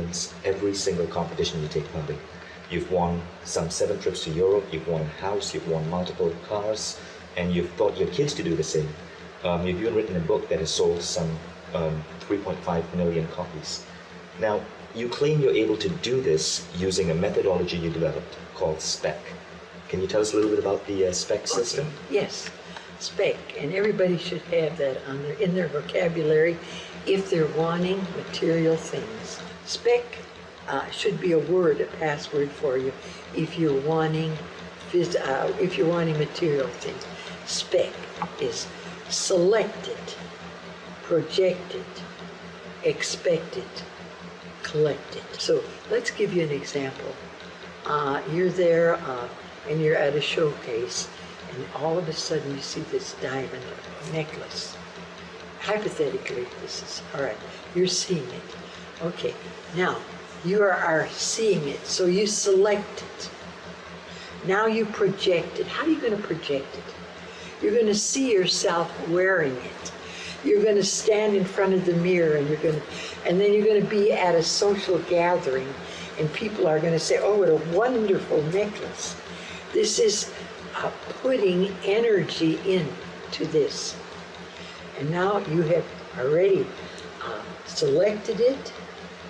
achievements every single competition you take part in. You've won some 7 trips to Europe, you've won a house, you've won multiple cars, and you've taught your kids to do the same. You've even written a book that has sold some 3.5 million copies. Now, you claim you're able to do this using a methodology you developed called S.P.E.C. Can you tell us a little bit about the S.P.E.C system? Yes, S.P.E.C. And everybody should have that in their vocabulary if they're wanting material things. S.P.E.C. Should be a word, a password for you if you're wanting material things. S.P.E.C. is selected, projected, expected, collected. So let's give you an example. You're there and you're at a showcase, and all of a sudden you see this diamond necklace. Hypothetically, this is, all right, you're seeing it. Okay, now you are seeing it, so you select it. Now you project it. How are you going to project it? You're going to see yourself wearing it. You're going to stand in front of the mirror, and then you're going to be at a social gathering, and people are going to say, "Oh, what a wonderful necklace." This is putting energy into this. And now you have already selected it.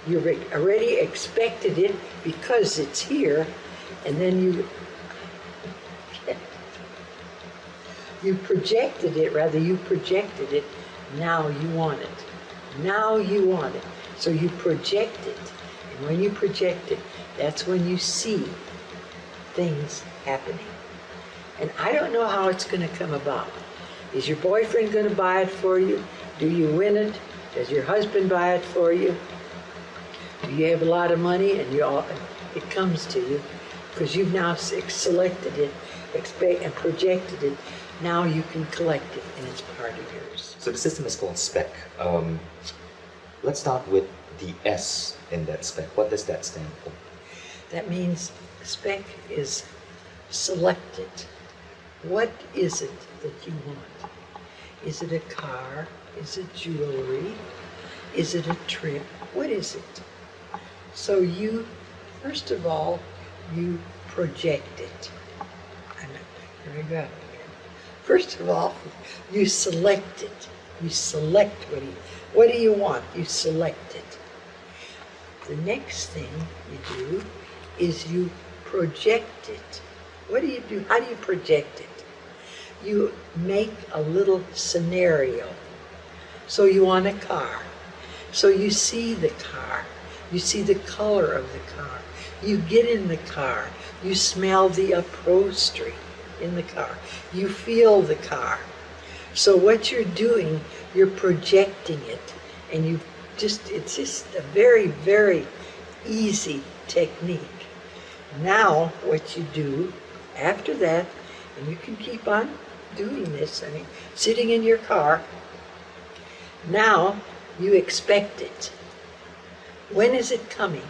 You've already expected it because it's here, and then you projected it. Now you want it. Now you want it. So you project it. And when you project it, that's when you see things happening. And I don't know how it's going to come about. Is your boyfriend going to buy it for you? Do you win it? Does your husband buy it for you? Do you have a lot of money and it comes to you because you've now selected it, and projected it. Now you can collect it, and it's part of yours. So the system is called S.P.E.C. Let's start with the S in that S.P.E.C. What does that stand for? That means S.P.E.C. is selected. What is it that you want? Is it a car? Is it jewelry? Is it a trip? What is it? So you, first of all, you project it. Here we go. First of all, you select it. You select what do you want? You select it. The next thing you do is you project it. What do you do? How do you project it? You make a little scenario. So you want a car. So you see the car. You see the color of the car. You get in the car. You smell the upholstery in the car. You feel the car. So what you're doing, you're projecting it. And it's just a very, very easy technique. Now what you do after that, and you can keep on doing this, sitting in your car, now you expect it. When is it coming?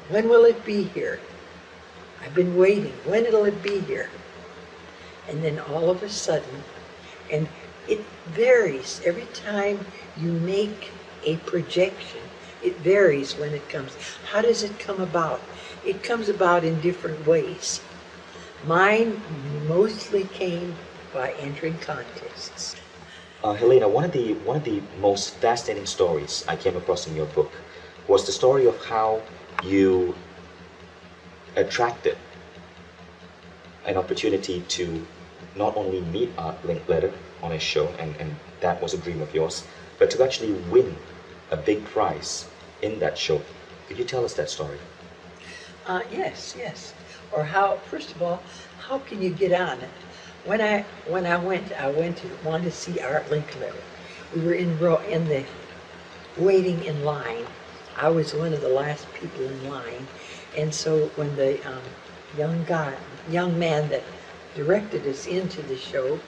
When will it be here? I've been waiting. When will it be here? And then all of a sudden, and it varies every time you make a projection. It varies when it comes. How does it come about? It comes about in different ways. Mine mostly came by entering contests. Helena, one of the most fascinating stories I came across in your book was the story of how you attracted an opportunity to not only meet Art Linkletter on a show, and that was a dream of yours, but to actually win a big prize in that show. Could you tell us that story? Yes. Or how? First of all, how can you get on it? When I wanted to see Art Linkletter. We were waiting in line. I was one of the last people in line, and so when the young man that directed us into the show,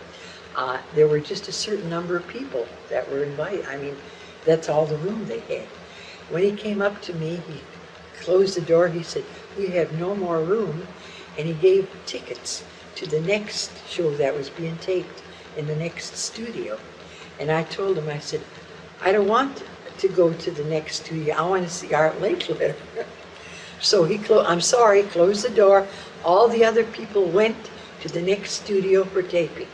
there were just a certain number of people that were invited. That's all the room they had. When he came up to me, he closed the door. He said, "We have no more room," and he gave tickets to the next show that was being taped in the next studio. And I told him, I said, "I don't want to go to the next studio. I want to see Art Linkletter. So I'm sorry, closed the door. All the other people went to the next studio for taping.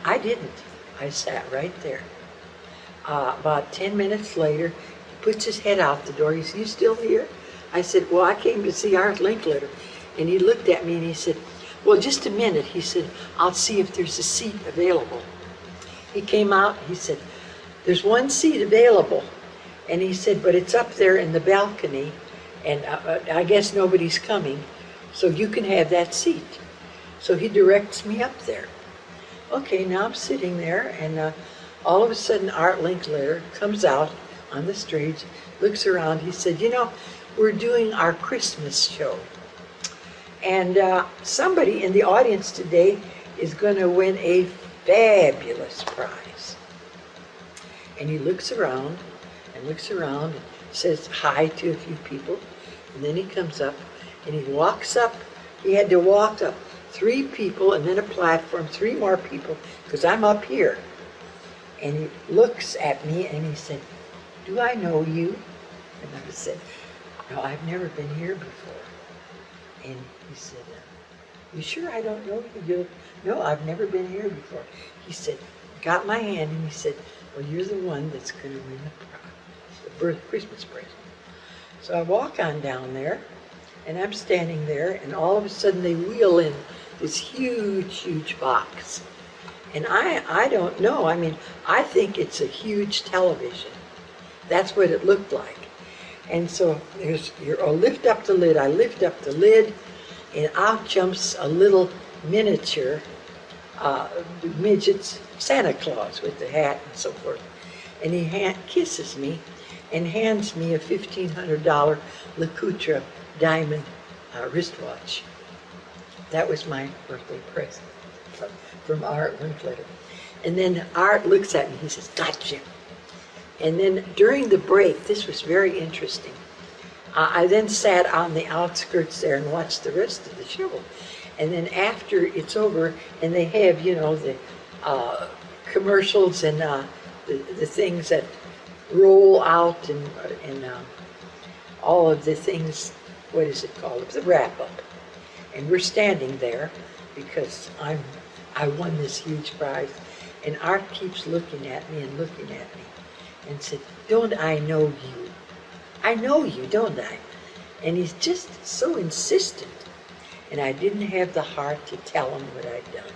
I didn't. I sat right there. About 10 minutes later, he puts his head out the door. He said, "You still here?" I said, "Well, I came to see Art Linkletter." And he looked at me and he said, "Well, just a minute." He said, "I'll see if there's a seat available." He came out, he said, "There's one seat available." And he said, "But it's up there in the balcony, and I guess nobody's coming, so you can have that seat." So he directs me up there. Okay, now I'm sitting there, and all of a sudden Art Linkletter comes out on the stage, looks around. He said, "You know, we're doing our Christmas show, and somebody in the audience today is going to win a fabulous prize." And he looks around and says hi to a few people, and then he comes up and he walks up. He had to walk up 3 people and then a platform, 3 more people, because I'm up here. And he looks at me and he said, "Do I know you?" And I said, "No, I've never been here before." And he said, "You sure I don't know you?" "No, I've never been here before." He said, got my hand, and he said, "Well, you're the one that's going to win the Christmas present." So I walk on down there, and I'm standing there, and all of a sudden they wheel in this huge, huge box. And I don't know. I mean, I think it's a huge television. That's what it looked like. And so I'll lift up the lid. I lift up the lid, and out jumps a little miniature midget Santa Claus with the hat and so forth. And he kisses me and hands me a $1,500 LeCoutre diamond wristwatch. That was my birthday present from Art Linkletter. And then Art looks at me, he says, "Gotcha." And then during the break, this was very interesting, I then sat on the outskirts there and watched the rest of the show. And then after it's over, and they have, you know, the commercials and the things that roll out and all of the things, what is it called? The wrap-up. And we're standing there because I won this huge prize. And Art keeps looking at me and said, "Don't I know you? I know you, don't I?" And he's just so insistent. And I didn't have the heart to tell him what I'd done.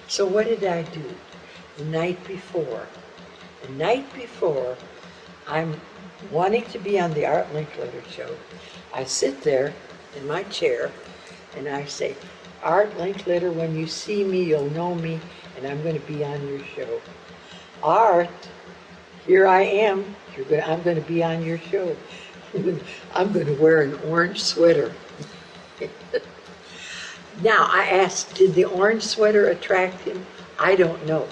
So what did I do? The night before, I'm wanting to be on the Art Linkletter show. I sit there in my chair and I say, "Art Linkletter, when you see me, you'll know me, and I'm going to be on your show. Art, here I am. I'm going to be on your show. I'm going to wear an orange sweater." Now, I asked, did the orange sweater attract him? I don't know.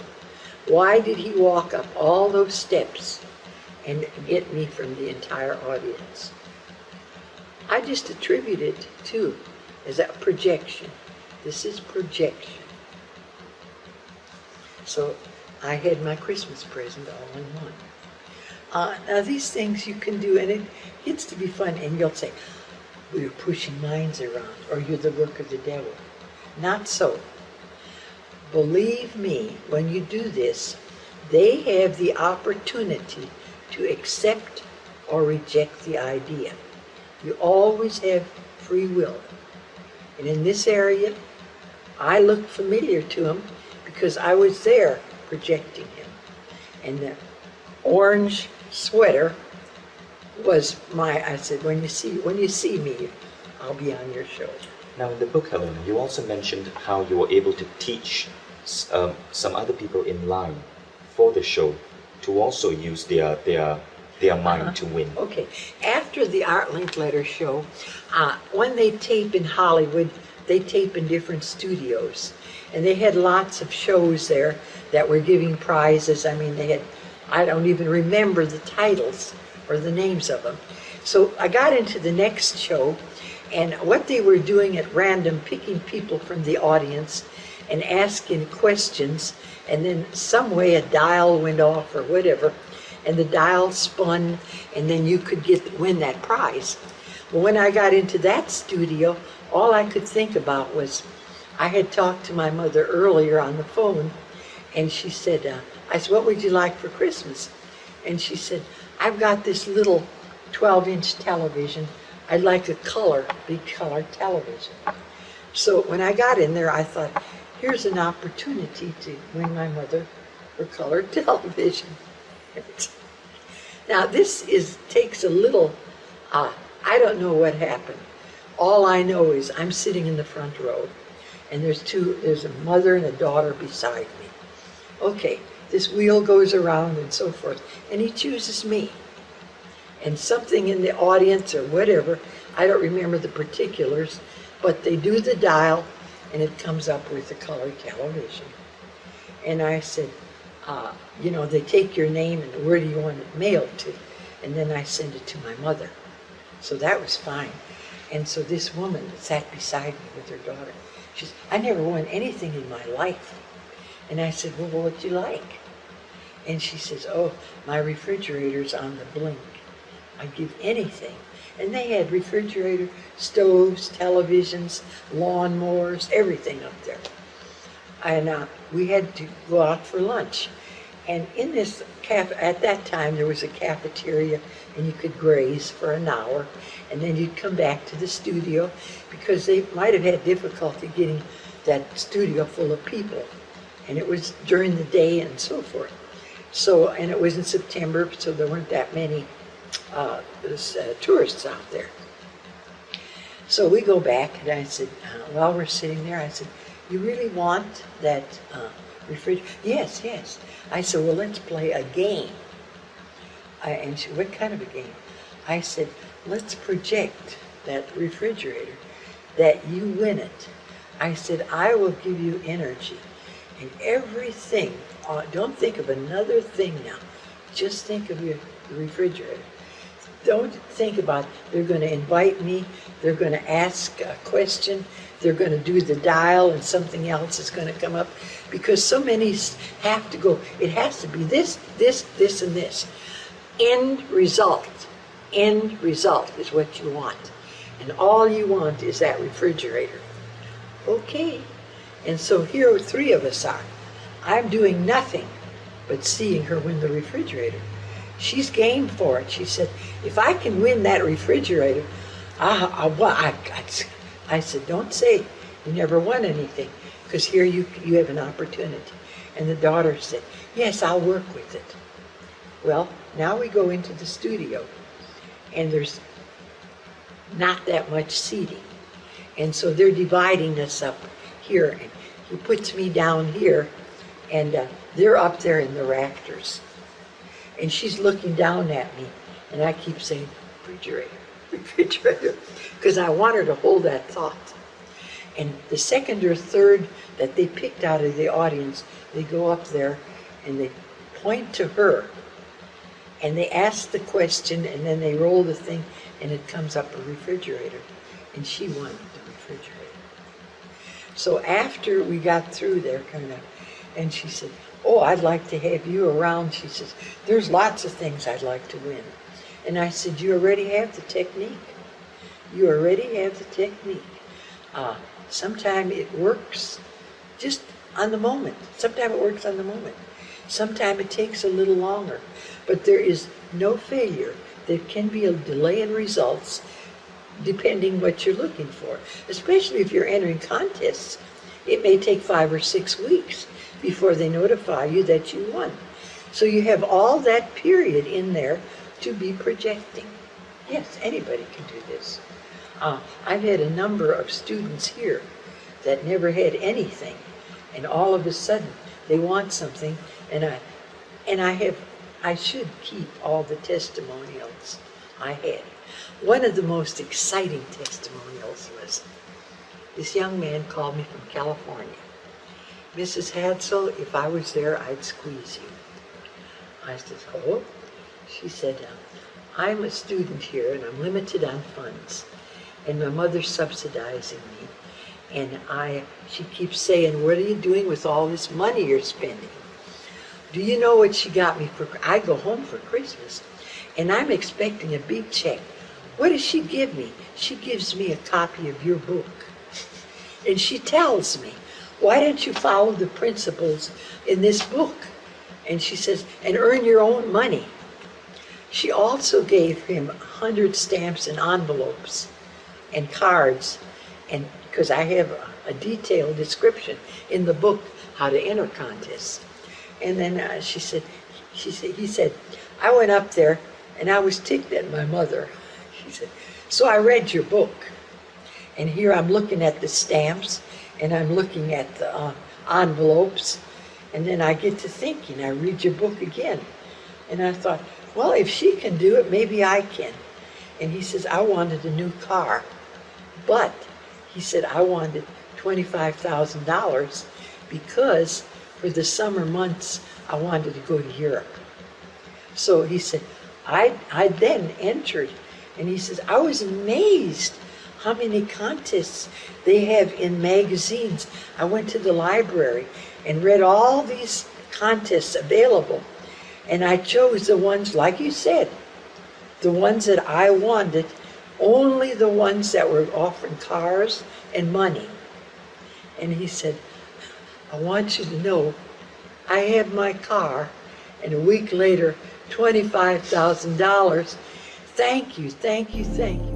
Why did he walk up all those steps and get me from the entire audience? I just attribute it to as a projection. This is projection. So I had my Christmas present all in one. Now these things you can do, and it gets to be fun, and you'll say, "Well, you're pushing minds around, or you're the work of the devil." Not so. Believe me, when you do this, they have the opportunity to accept or reject the idea. You always have free will. And in this area, I look familiar to him because I was there projecting him. And the orange sweater was I said, when you see me, I'll be on your show. Now in the book, Helen, you also mentioned how you were able to teach some other people in line for the show to also use their mind to win. Okay. After the Art Linkletter show, when they tape in Hollywood, they tape in different studios. And they had lots of shows there that were giving prizes. I mean, they had, I don't even remember the titles or the names of them. So I got into the next show, and what they were doing at random, picking people from the audience and asking questions, and then some way a dial went off or whatever, and the dial spun, and then you could win that prize. Well, when I got into that studio, all I could think about was, I had talked to my mother earlier on the phone, and she said, I said, what would you like for Christmas? And she said, I've got this little 12-inch television. I'd like a big color television. So when I got in there, I thought, here's an opportunity to win my mother her color television. Now this takes a little, I don't know what happened. All I know is I'm sitting in the front row, and there's a mother and a daughter beside me. Okay, this wheel goes around and so forth, and he chooses me. And something in the audience or whatever, I don't remember the particulars, but they do the dial, and it comes up with the color television. And I said, you know, they take your name and where do you want it mailed to? And then I send it to my mother. So that was fine. And so this woman sat beside me with her daughter. She said, I never won anything in my life. And I said, well, what'd you like? And she says, oh, my refrigerator's on the blink. I'd give anything. And they had refrigerator, stoves, televisions, lawnmowers, everything up there. And we had to go out for lunch. And in this at that time, there was a cafeteria, and you could graze for an hour, and then you'd come back to the studio, because they might have had difficulty getting that studio full of people. And it was during the day and so forth. So, and it was in September, so there weren't that many tourists out there. So we go back, and I said, while we're sitting there, I said, you really want that refrigerator? Yes, yes. I said, well, let's play a game. And she, what kind of a game? I said, let's project that refrigerator, that you win it. I said, I will give you energy and everything. Don't think of another thing now. Just think of your refrigerator. Don't think about, they're going to invite me, they're going to ask a question, they're going to do the dial and something else is going to come up, because so many have to go, it has to be this, this, this, and this. End result is what you want. And all you want is that refrigerator. Okay. And so here three of us are. I'm doing nothing but seeing her win the refrigerator. She's game for it. She said, if I can win that refrigerator, I said, don't say you never won anything, because here you have an opportunity. And the daughter said, yes, I'll work with it. Well, now we go into the studio, and there's not that much seating. And so they're dividing us up here, and he puts me down here, and they're up there in the rafters. And she's looking down at me, and I keep saying, refrigerator, refrigerator, because I want her to hold that thought. And the second or third that they picked out of the audience, they go up there, and they point to her, and they ask the question, and then they roll the thing, and it comes up a refrigerator. And she won the refrigerator. So after we got through there, and she said, oh, I'd like to have you around. She says, there's lots of things I'd like to win. And I said, you already have the technique. You already have the technique. Sometimes it works just on the moment. Sometimes it works on the moment. Sometimes it takes a little longer. But there is no failure. There can be a delay in results depending what you're looking for. Especially if you're entering contests. It may take 5 or 6 weeks before they notify you that you won. So you have all that period in there to be projecting. Yes, anybody can do this. I've had a number of students here that never had anything, and all of a sudden they want something, and I should keep all the testimonials I had. One of the most exciting testimonials was this young man called me from California. Mrs. Hadsell, if I was there, I'd squeeze you. I said, oh? She said, I'm a student here, and I'm limited on funds, and my mother's subsidizing me, and she keeps saying, what are you doing with all this money you're spending? Do you know what she got me for? I go home for Christmas, and I'm expecting a big check. What does she give me? She gives me a copy of your book. And she tells me, why don't you follow the principles in this book? And she says, and earn your own money. She also gave him 100 stamps and envelopes and cards, and because I have a detailed description in the book how to enter contests. And then he said, I went up there and I was ticked at my mother. She said, so I read your book. And here I'm looking at the stamps and I'm looking at the envelopes. And then I get to thinking, I read your book again. And I thought, well, if she can do it, maybe I can. And he says, I wanted a new car. But he said, I wanted $25,000 because for the summer months, I wanted to go to Europe. So he said, I then entered. And he says, I was amazed how many contests they have in magazines. I went to the library and read all these contests available. And I chose the ones, like you said, the ones that I wanted, only the ones that were offering cars and money. And he said, I want you to know, I have my car, and a week later, $25,000. Thank you, thank you, thank you.